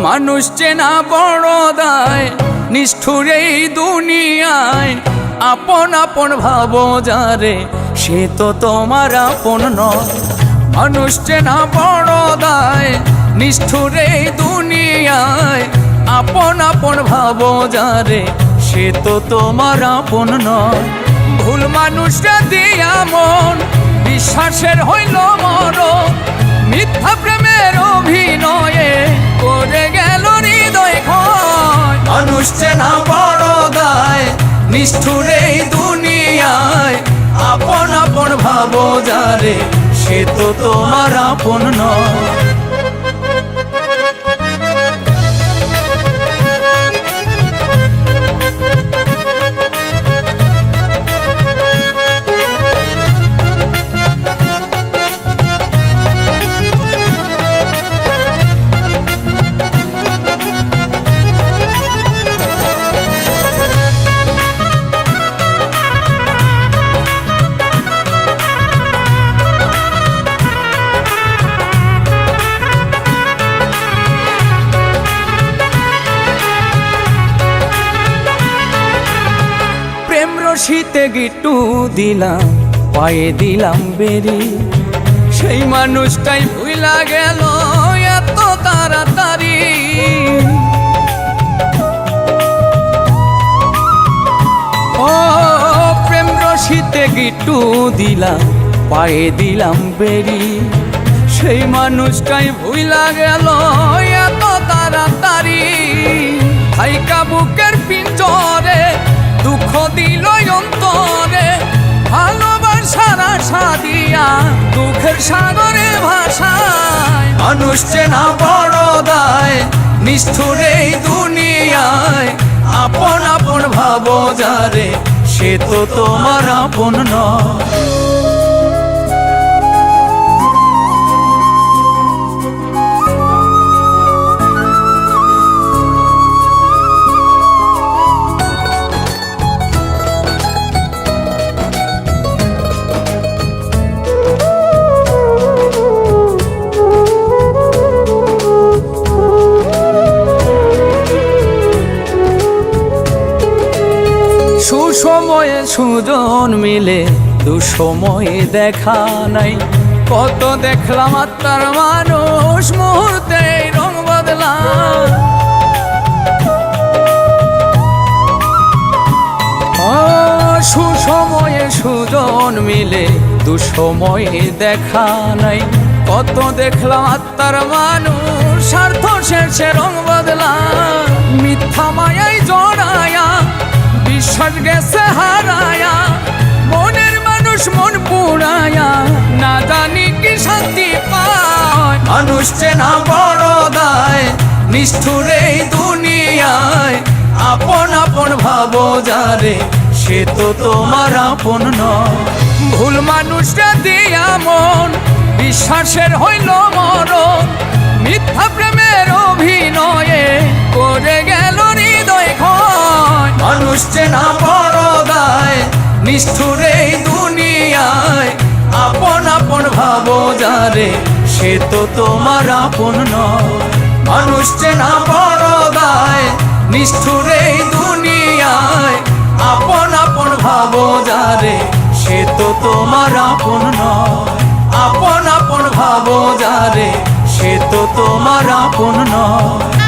মানুষ চেনা বড় দায়, নিষ্ঠুর এই দুনিয়ায়। আপন আপন ভাবো যারে, সে তো তোমার আপন নয়। মানুষ চেনা বড় দায়, নিষ্ঠুর এই দুনিয়ায়। আপন আপন ভাবো যারে, সে তো তোমার আপন নয়। ভুল মানুষরা দিয়া মন, বিশ্বাসের হইল মরণ। মিথ্যা প্রেমের অভিনয়ে করে গেল হৃদয় ক্ষয়। মানুষ চেনা বড় দায়, নিষ্ঠুর এই দুনিয়ায়। আপন আপন ভাবো যারে, সে তো তোমার আপন নয়। শীতে গিট্টু দিলাম, পায়ে দিলাম বেরি। সেই মানুষটাই ভুইলা গেল এত তাড়াতাড়ি। ও প্রেম রশিতে গিট্টু দিলাম, পায়ে দিলাম বেরি। সেই মানুষটাই ভুইলা গেল এত তাড়াতাড়ি। হাইকা বুকের পিঞ্জরে দুঃখ দিল অন্তরে। ভালোবাসার আশা দিয়া দুঃখের সাগরে ভাষায়। মানুষ চেনা বড় দায়, নিষ্ঠুর এই দুনিয়ায়। আপন আপন ভাবো যারে, সে তো তোমার আপন নয়। সুসময়ে সুজন মিলে, দুঃসময়ে দেখা নাই। কত দেখলাম আত্মার মানুষ, মুহূর্তে রং বদলা। সুসময়ে সুজন মিলে, দুঃসময়ে দেখা নাই। কত দেখলাম আত্মার মানুষ, স্বার্থ শেষে রং বদলা। মিথ্যা মায়ায় জড়ায়া, বিশ্বাস গেছে হারায়া। মনের মানুষ মন পুড়ায়া, না জানি কি শান্তি পায়। মানুষ চেনা বড় দায়, নিষ্ঠুর এই দুনিয়ায়। আপন আপন ভাবো যারে, সে তো তোমার আপন নয়। ভুল মানুষরা দিয়া মন, বিশ্বাসের হইল মরণ। মিথ্যা প্রেমের অভিনয়ে করে গেল হৃদয় ক্ষয়। মানুষ চেনা বড় দায়, নিষ্ঠুর এই দুনিয়ায়। আপন আপন ভাবো যারে, সে তো তোমার আপন নয়। মানুষ চেনা বড় দায়, নিষ্ঠুর এই দুনিয়ায়। আপন আপন ভাবো যারে, সে তো তোমার আপন নয়। আপন আপন ভাবো যারে, সে তো তোমার আপন নয়।